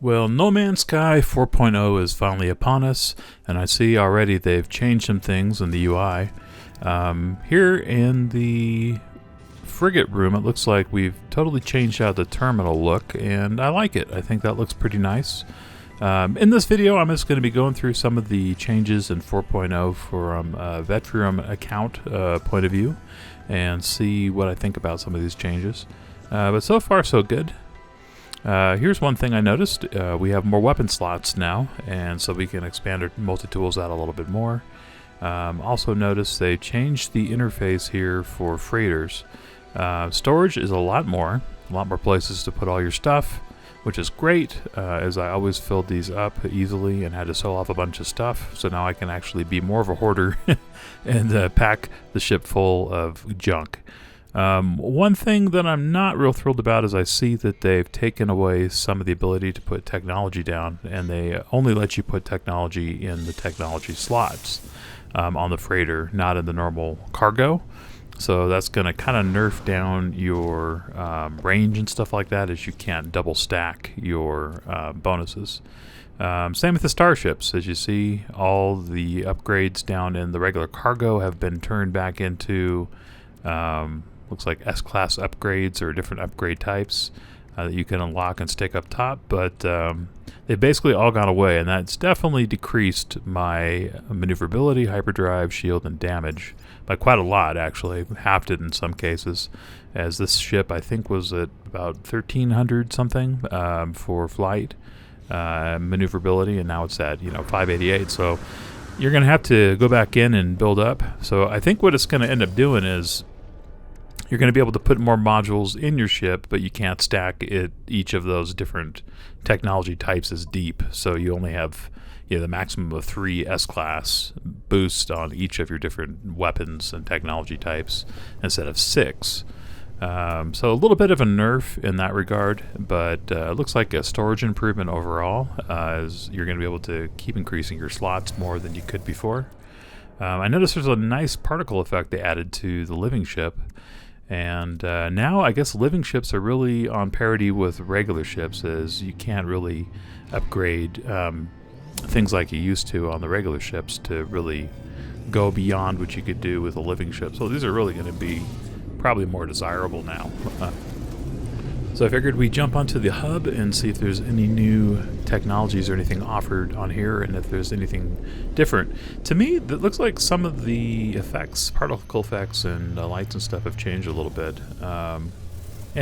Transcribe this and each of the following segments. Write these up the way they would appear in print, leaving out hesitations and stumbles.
Well, No Man's Sky 4.0 is finally upon us, and I see already they've changed some things in the UI. Here in the frigate room, it looks like we've totally changed out the terminal look, and I like it. I think that looks pretty nice. In this video, I'm just going to be going through some of the changes in 4.0 from a Vetrium account point of view, and see what I think about some of these changes. But so far, so good. Here's one thing I noticed. We have more weapon slots now, and so we can expand our multi-tools out a little bit more. Also noticed they changed the interface here for freighters. Storage is a lot more places to put all your stuff, which is great, as I always filled these up easily and had to sell off a bunch of stuff. So now I can actually be more of a hoarder and pack the ship full of junk. One thing that I'm not real thrilled about is I see that they've taken away some of the ability to put technology down, and they only let you put technology in the technology slots on the freighter, not in the normal cargo. So that's going to kind of nerf down your range and stuff like that, as you can't double stack your bonuses. Same with the starships. As you see, all the upgrades down in the regular cargo have been turned back into looks like S-class upgrades or different upgrade types that you can unlock and stick up top, but they've basically all gone away, and that's definitely decreased my maneuverability, hyperdrive, shield, and damage by quite a lot, actually. Halved it in some cases, as this ship I think was at about 1300 something for flight maneuverability, and now it's at 588. So you're going to have to go back in and build up. So I think what it's going to end up doing is you're going to be able to put more modules in your ship, but you can't stack each of those different technology types as deep. So you only have the maximum of 3 S-class boosts on each of your different weapons and technology types instead of 6. So a little bit of a nerf in that regard, but it looks like a storage improvement overall, as you're going to be able to keep increasing your slots more than you could before. I noticed there's a nice particle effect they added to the living ship. And now I guess living ships are really on parity with regular ships, as you can't really upgrade things like you used to on the regular ships to really go beyond what you could do with a living ship. So these are really going to be probably more desirable now. So I figured we'd jump onto the hub and see if there's any new technologies or anything offered on here, and if there's anything different. To me, it looks like some of the effects, particle effects and lights and stuff, have changed a little bit. And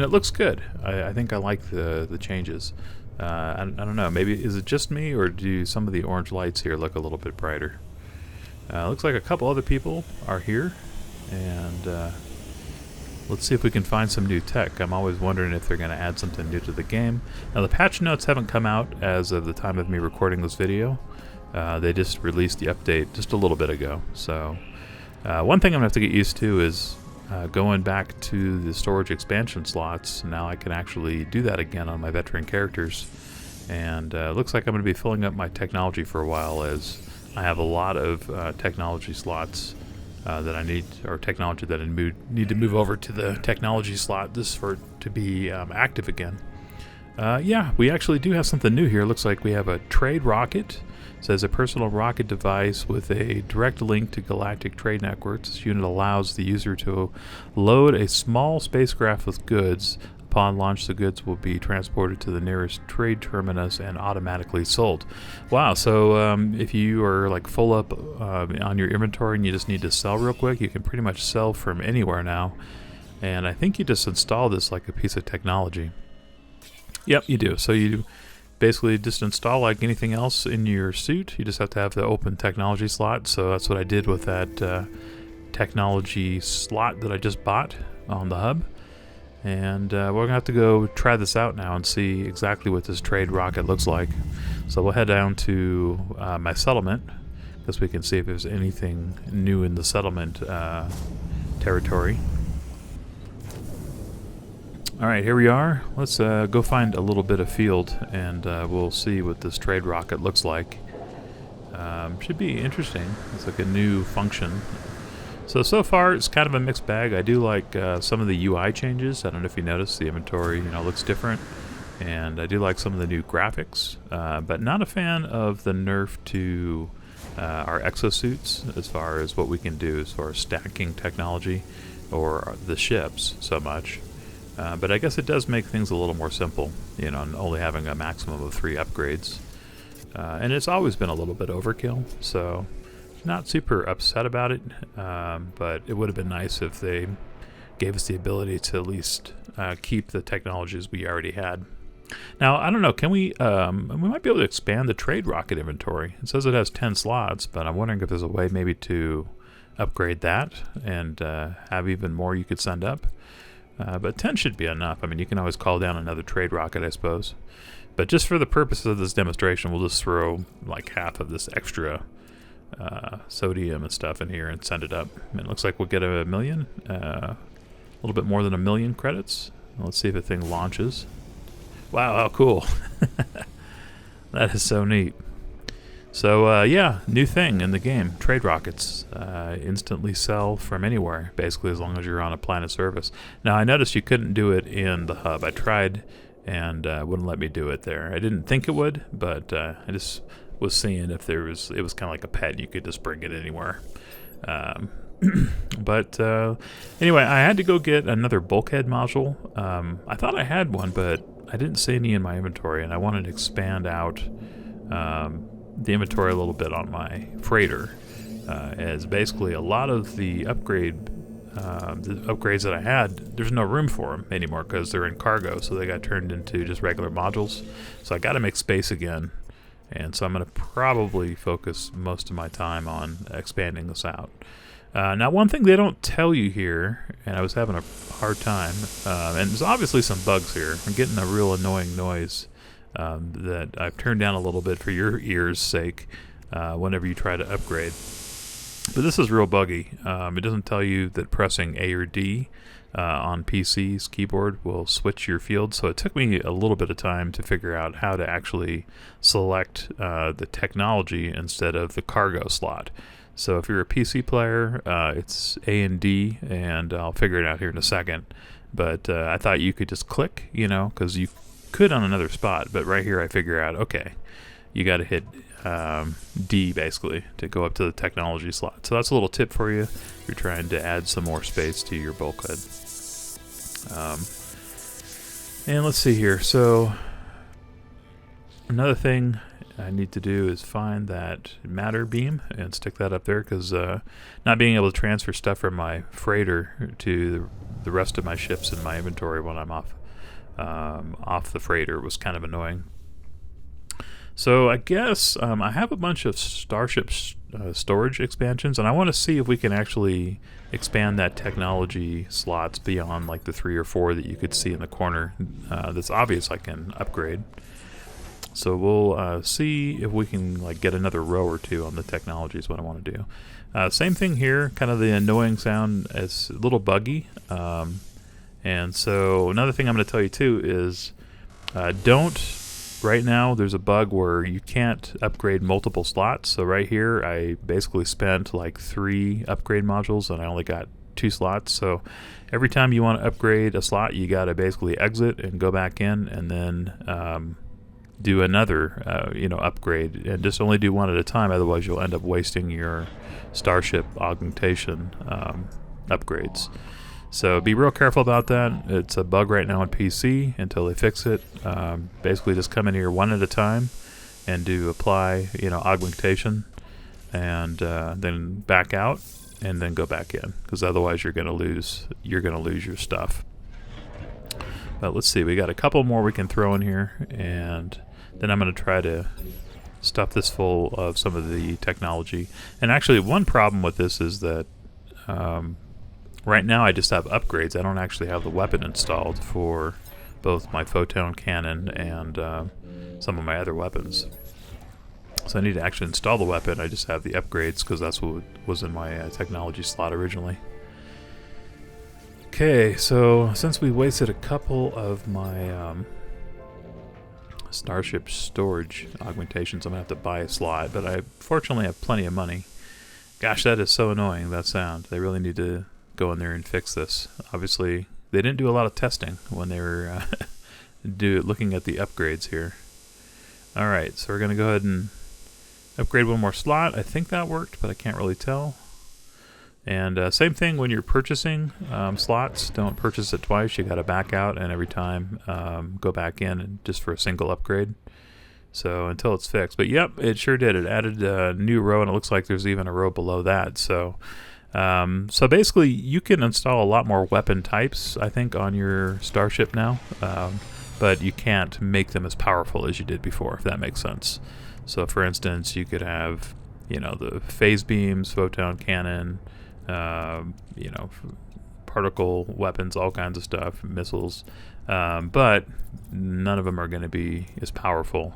it looks good. I think I like the changes. I don't know, maybe is it just me, or do some of the orange lights here look a little bit brighter? Looks like a couple other people are here, and let's see if we can find some new tech. I'm always wondering if they're going to add something new to the game. Now, the patch notes haven't come out as of the time of me recording this video. They just released the update just a little bit ago. So one thing I'm going to have to get used to is going back to the storage expansion slots. Now I can actually do that again on my veteran characters. And looks like I'm going to be filling up my technology for a while, as I have a lot of technology slots that I need, or technology that I need to move over to the technology slot this for it to be active again. Yeah, we actually do have something new here. Looks like we have a trade rocket. It says a personal rocket device with a direct link to galactic trade networks. This unit allows the user to load a small spacecraft with goods. Upon launch, the goods will be transported to the nearest trade terminus and automatically sold. Wow, so if you are like full up on your inventory and you just need to sell real quick, you can pretty much sell from anywhere now. And I think you just install this like a piece of technology. Yep, you do. So you basically just install like anything else in your suit. You just have to have the open technology slot. So that's what I did with that technology slot that I just bought on the hub. And we're going to have to go try this out now and see exactly what this trade rocket looks like. So we'll head down to my settlement, because we can see if there's anything new in the settlement territory. Alright, here we are. Let's go find a little bit of field, and we'll see what this trade rocket looks like. Should be interesting. It's like a new function. So far it's kind of a mixed bag. I do like some of the UI changes. I don't know if you noticed the inventory looks different. and I do like some of the new graphics, but not a fan of the nerf to our exosuits as far as what we can do as far as stacking technology or the ships so much. But I guess it does make things a little more simple, you know, and only having a maximum of 3 upgrades. And it's always been a little bit overkill, so not super upset about it, but it would have been nice if they gave us the ability to at least keep the technologies we already had. Now, I don't know, can we might be able to expand the trade rocket inventory. It says it has 10 slots, but I'm wondering if there's a way maybe to upgrade that and have even more you could send up. But 10 should be enough. I mean, you can always call down another trade rocket, I suppose. But just for the purposes of this demonstration, we'll just throw like half of this extra sodium and stuff in here and send it up. And it looks like we'll get a million, a little bit more than 1 million credits. Let's see if the thing launches. Wow, how cool. That is so neat. So, yeah, new thing in the game. Trade rockets instantly sell from anywhere, basically, as long as you're on a planet service. Now, I noticed you couldn't do it in the hub. I tried, and wouldn't let me do it there. I didn't think it would, but I just was seeing if it was kind of like a pet. You could just bring it anywhere. But anyway, I had to go get another bulkhead module. I thought I had one, but I didn't see any in my inventory, and I wanted to expand out the inventory a little bit on my freighter, as basically a lot of the upgrades that I had, there's no room for them anymore because they're in cargo, so they got turned into just regular modules. So I got to make space again, and so I'm going to probably focus most of my time on expanding this out. Now, one thing they don't tell you here, and I was having a hard time, and there's obviously some bugs here. I'm getting a real annoying noise that I've turned down a little bit for your ears' sake whenever you try to upgrade. But this is real buggy. It doesn't tell you that pressing A or D on PC's keyboard will switch your field, so it took me a little bit of time to figure out how to actually select the technology instead of the cargo slot. So if you're a PC player, it's A and D, and I'll figure it out here in a second. But I thought you could just click, you know, because you could on another spot. But right here I figure out, okay, you got to hit D basically to go up to the technology slot. So that's a little tip for you if you're trying to add some more space to your bulkhead. And let's see here. So another thing I need to do is find that matter beam and stick that up there, because not being able to transfer stuff from my freighter to the rest of my ships in my inventory when I'm off the freighter was kind of annoying. So I guess I have a bunch of Starship storage expansions, and I want to see if we can actually expand that technology slots beyond like the 3 or 4 that you could see in the corner. That's obvious I can upgrade. So we'll see if we can like get another row or 2 on the technology is what I want to do. Same thing here, kind of the annoying sound. It's a little buggy. And so another thing I'm going to tell you too is right now there's a bug where you can't upgrade multiple slots. So right here I basically spent like 3 upgrade modules and I only got 2 slots. So every time you want to upgrade a slot, you got to basically exit and go back in and then do another upgrade, and just only do one at a time, otherwise you'll end up wasting your Starship augmentation upgrades. So be real careful about that. It's a bug right now on PC until they fix it. Basically just come in here one at a time and do apply augmentation, and then back out and then go back in, because otherwise you're gonna lose your stuff. But let's see, we got a couple more we can throw in here, and then I'm going to try to stuff this full of some of the technology. And actually one problem with this is that right now I just have upgrades. I don't actually have the weapon installed for both my photon cannon and some of my other weapons. So I need to actually install the weapon. I just have the upgrades because that's what was in my technology slot originally. Okay, so since we wasted a couple of my Starship storage augmentations, I'm going to have to buy a slot, but I fortunately have plenty of money. Gosh, that is so annoying, that sound. They really need to go in there and fix this. Obviously, they didn't do a lot of testing when they were looking at the upgrades here. Alright, so we're going to go ahead and upgrade one more slot. I think that worked, but I can't really tell. And same thing when you're purchasing slots. Don't purchase it twice. You got to back out and every time go back in and just for a single upgrade. So until it's fixed. But yep, it sure did. It added a new row, and it looks like there's even a row below that. So so basically you can install a lot more weapon types, I think, on your Starship now. But you can't make them as powerful as you did before, if that makes sense. So for instance, you could have, the phase beams, photon cannon, particle weapons, all kinds of stuff, missiles, but none of them are going to be as powerful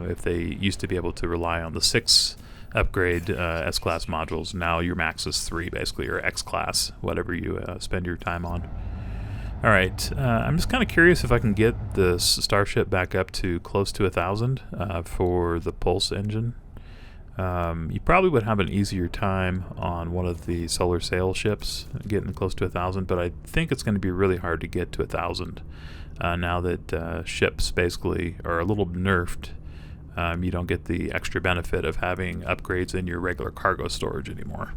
if they used to be able to rely on the 6 upgrade S-class modules. Now your max is 3 basically, or X-class, whatever you spend your time on. Alright, I'm just kind of curious if I can get this Starship back up to close to 1,000 for the Pulse engine. You probably would have an easier time on one of the solar sail ships getting close to 1,000, but I think it's going to be really hard to get to 1,000 now that ships basically are a little nerfed. You don't get the extra benefit of having upgrades in your regular cargo storage anymore.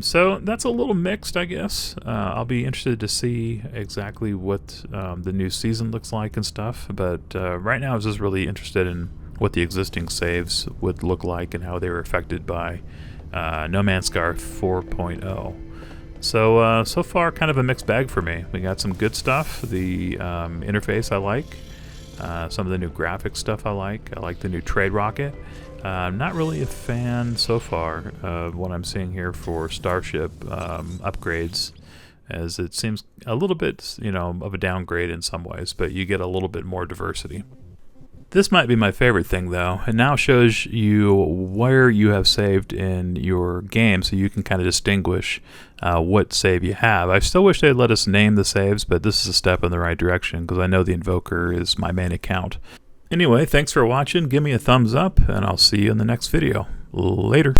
So that's a little mixed, I guess. I'll be interested to see exactly what the new season looks like and stuff, but right now I was just really interested in what the existing saves would look like and how they were affected by No Man's Sky 4.0. So so far kind of a mixed bag for me. We got some good stuff. The interface I like. Some of the new graphics stuff I like. I like the new trade rocket. I'm not really a fan so far of what I'm seeing here for Starship upgrades, as it seems a little bit, of a downgrade in some ways, but you get a little bit more diversity. This might be my favorite thing, though. It now shows you where you have saved in your game, so you can kind of distinguish what save you have. I still wish they'd let us name the saves, but this is a step in the right direction, because I know the Invoker is my main account. Anyway, thanks for watching. Give me a thumbs up, and I'll see you in the next video. Later.